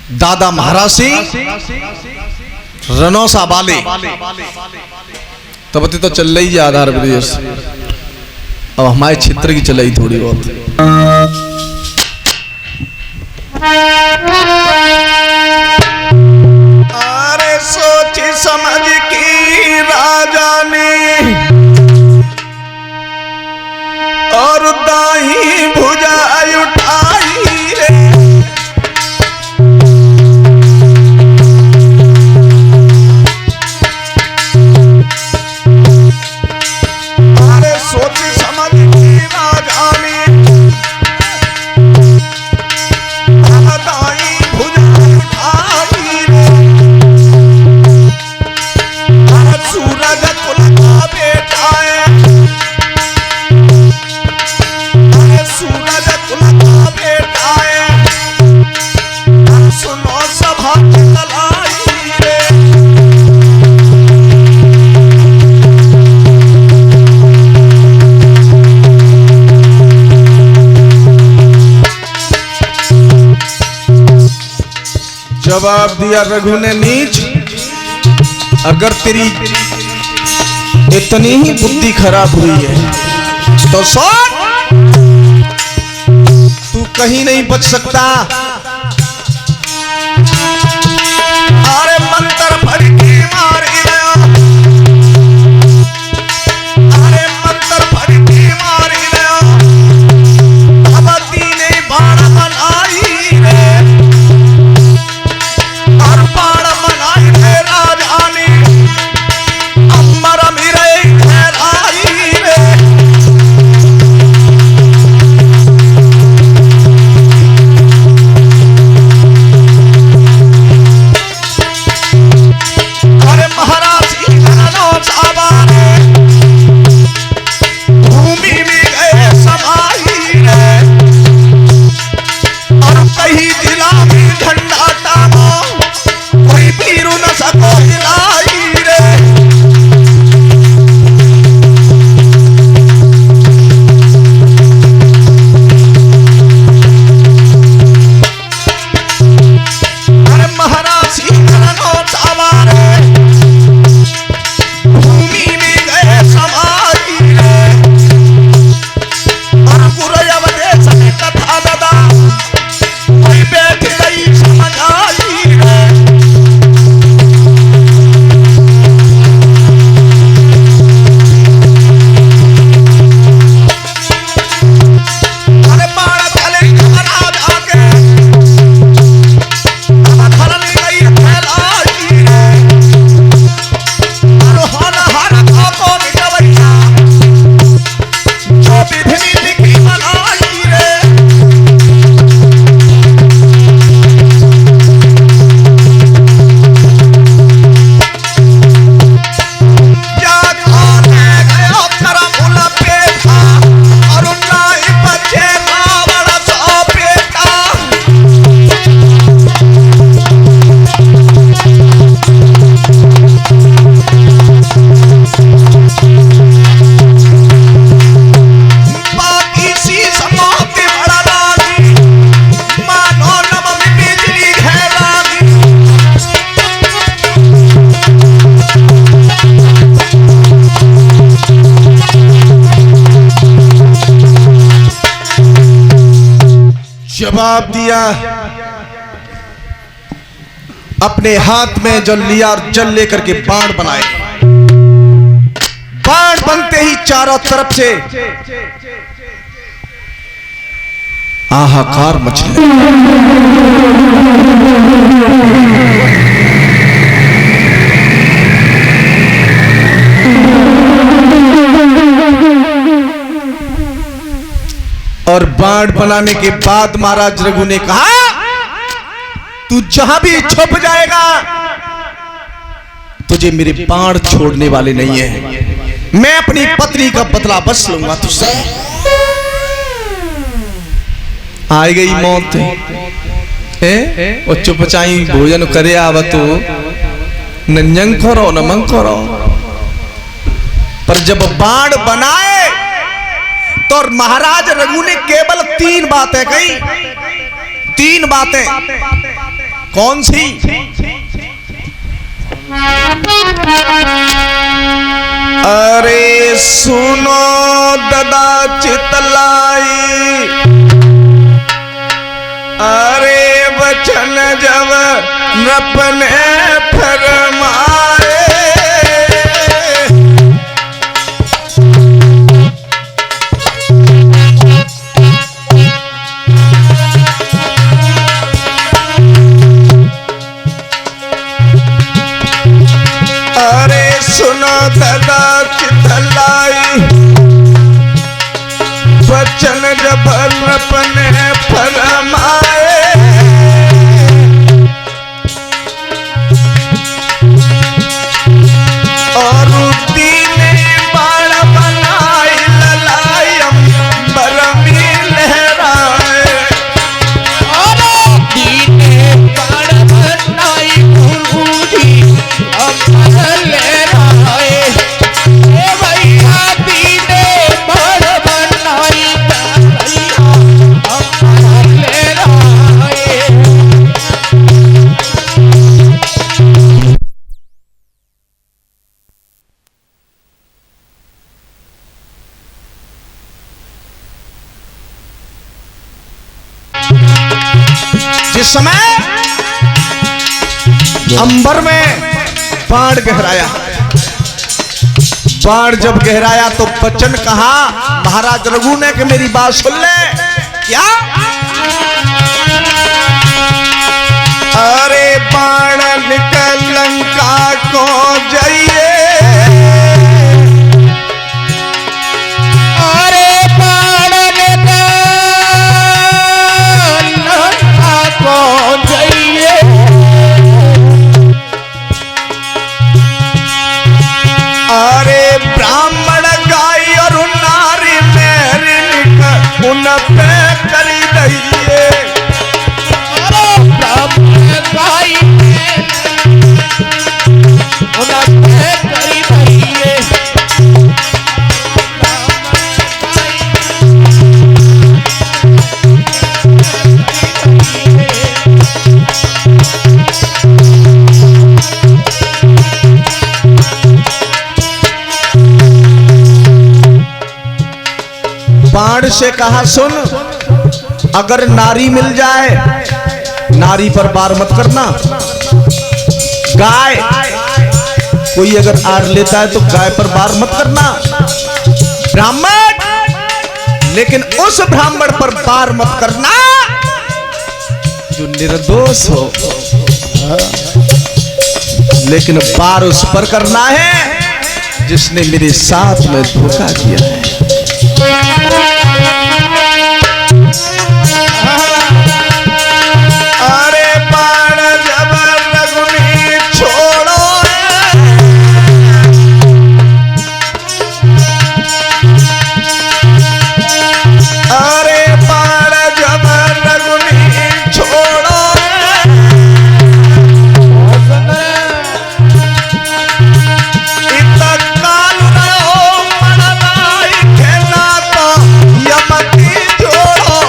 दादा महाराज सिंह रनौसा वाले तब तो चल रही है आधार प्रदेश। अब हमारे क्षेत्र की चल रही थोड़ी बहुत। अरे सोच समझ की राजा ने और दाई भुजा उठाई रे। अरे सोच समझ की राजा ने दाई भुजा उठाई रे। अरे सूरज कुल का बेटा है, सूरज कुल का बेटा है, सुनो सभा की तलाई रे। जवाब दिया रघु ने नीच, अगर तेरी इतनी ही बुद्धि खराब हुई है तो सुन, तू कहीं नहीं बच सकता। अरे मंत्र पढ़ के मारी गया, अरे मंत्र पढ़ के मारी गया। भगवती ने बाण बनाई रे, और बाण बनाई रे राजा ने अमर मेरे खैराई रे। जवाब दिया, अपने हाथ में जल लिया और जल लेकर के बाण बनाए। बाण बनते ही चारों तरफ से हाहाकार मचने और बाण बनाने के बाद महाराज रघु ने कहा, तू जहां भी छुप जाएगा तुझे मेरे बाण छोड़ने वाले नहीं है। मैं अपनी पत्नी का बदला बस लूंगा तुझसे। आ गई मौत है और चुपचाई भोजन करे आवतो नंजन करो नमन करो। पर जब बाण बनाए तो महाराज रघु ने केवल 3 बातें कही। 3 बातें। कौन सी? अरे सुनो ददा चितलाई, अरे वचन जब नृप ने फरमाए, अरे सुनो ददा चितलाई, वचन जब नृप ने फरमाए, और दीने बाण बनाई ललाई अंबर में लहराए, और दीने बाण बनाई गुरुजी अंबर लहराए, ए भैया दीने बाण बनाई भैया अंबर लहराए। जिस समय अंबर में बाण गहराया, बाण जब गहराया तो बच्चन कहा महाराज रघु ने कि मेरी बात सुन ले। क्या? अरे बाण निकल लंका को जाइए, अरे बाण निकल लंका को जाइए, अरे ब्राह्मण गाय और नारी मेरी निक उन पे करी दइए, अरे ब्राह्मण गाई उन पे करी दइए, बाण से कहा सुन, अगर नारी मिल जाए नारी पर वार मत करना, गाय कोई अगर आड़ लेता है तो गाय पर वार मत करना, ब्राह्मण लेकिन उस ब्राह्मण पर वार मत करना जो निर्दोष हो, लेकिन वार उस पर करना है जिसने मेरे साथ में धोखा किया है। अरे बाण जब रघुनी छोड़ो, अरे बाण जब रघुनी छोड़ो, इत काल रहो मननाई खेला तो यमती जोड़ो,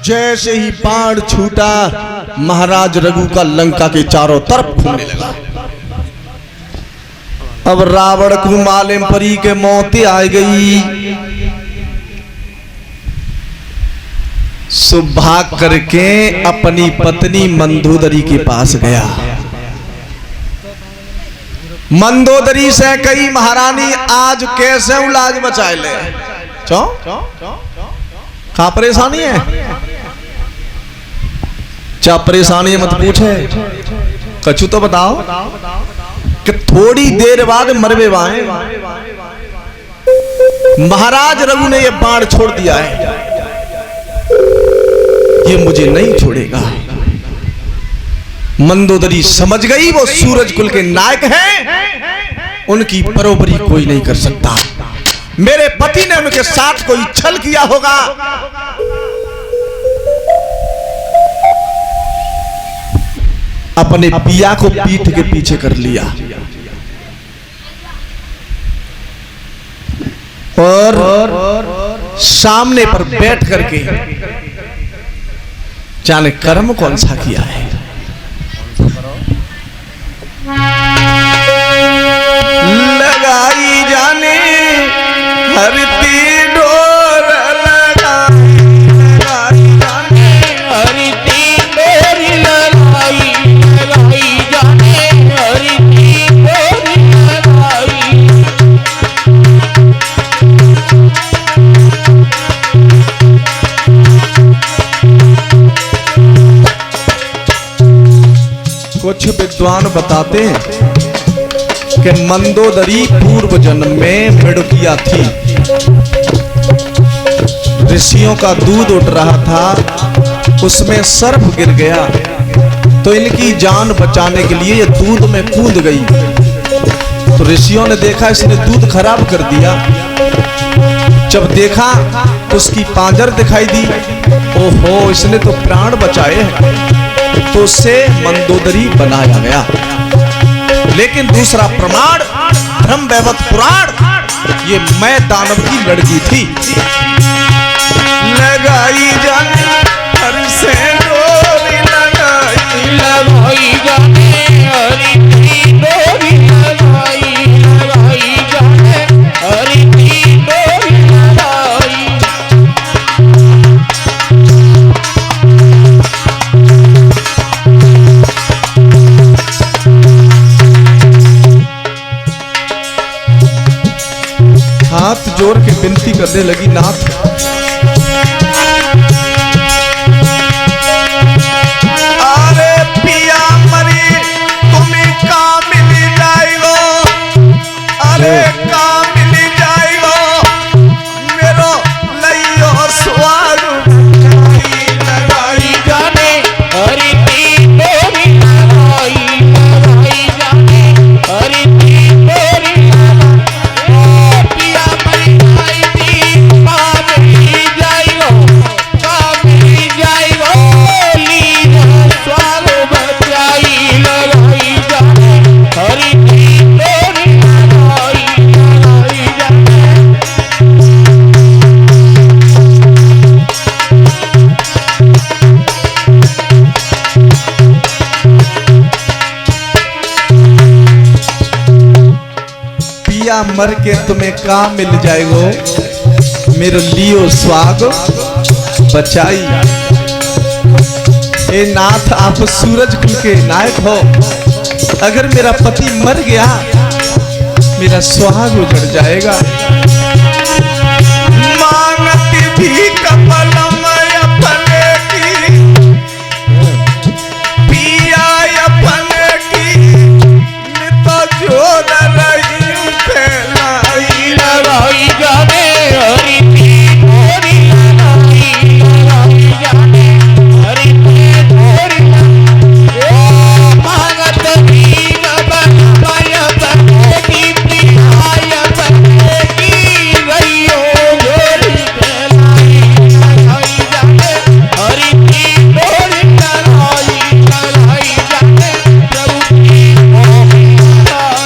जैसे ही बाण छूटा महाराज रघु का लंका के चारों तरफ घूमने लगा। अब रावण को मालूम परी के मौतें आ गई। सुभाग करके अपनी पत्नी मंदोदरी के पास गया। मंदोदरी से कही महारानी आज कैसे लाज बचाए ले। चो का परेशानी है? क्या परेशानी है मत पूछे, कछु तो बताओ कि थोड़ी देर बाद मरवे वाए महाराज रघु ने ये बाण छोड़ दिया है, ये मुझे नहीं छोड़ेगा। मंदोदरी समझ गई वो सूरज कुल के नायक हैं, उनकी बरोबरी कोई नहीं कर सकता। मेरे पति ने उनके साथ कोई छल किया होगा। अपने पिया को पीठ के पीछे कर लिया और सामने पर बैठ करके जाने कर्म कौन सा किया है। लगाई जाने हरती डोर, लगाई जाने हरती डोर लगाई, लगाई जाने हरती डोर लगाई। कुछ विद्वान बताते हैं कि मंदोदरी पूर्व जन्म में मेढकिया थी। ऋषियों का दूध उठ रहा था, उसमें सर्प गिर गया तो इनकी जान बचाने के लिए ये दूध में कूद गई। तो ऋषियों ने देखा इसने दूध खराब कर दिया। जब देखा तो उसकी पांजर दिखाई दी, ओहो इसने तो प्राण बचाए हैं, तो उससे मंदोदरी बनाया गया। लेकिन दूसरा प्रमाण ब्रह्मवैवर्त पुराण, ये मैं दानव की लड़की थी। लगाई जाने हर से डोरी, लगाई लगाई जाने हरती डोर लगाई, लगाई जाने हरती डोर लगाई। हाथ जोड़ के विनती करने लगी, नाथ अरे पिया मरी तुम्हें का मिल जाएगो, अरे का मिल जाएगो मेरो लइयो स्वाग लगाई जाने हरती डोर लगाई, लगाई जाने हरती डोर लगाई। पिया मरी आई थी कामिली जाइगो, कामिली जाइगो लीला स्वाग बचाई। लगाई जाने हरती डोर लगाई, लगाई जाने। पिया मर के तुम्हें का मिल जाएगो मेरो लियो स्वाग बचाई। ए नाथ आप सूरज कुल के नायक हो, अगर मेरा पति मर गया मेरा सुहाग उजड़ जाएगा। मांगती भी कपलम अपने की, पिया अपने की तो जोड़ रही फैलाई। लगाई जाने हरती डोर लगाई, लगाई जाने हरती डोर लगाई। मांगत भीम बनमय बनेगी, प्रियाय बनेगी रहियो जोड़ी फैलाई। लगाई जाने हरती डोर लगाई, लगाई जाने प्रभु की डोर लगाई।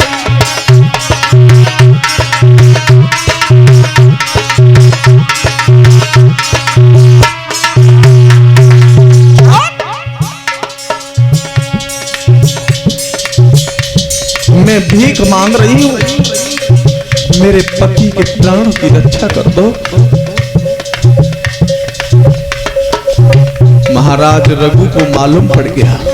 मैं भीख मांग रही हूँ, मेरे पति के प्राण की रक्षा कर दो। महाराज रघु को मालूम पड़ गया।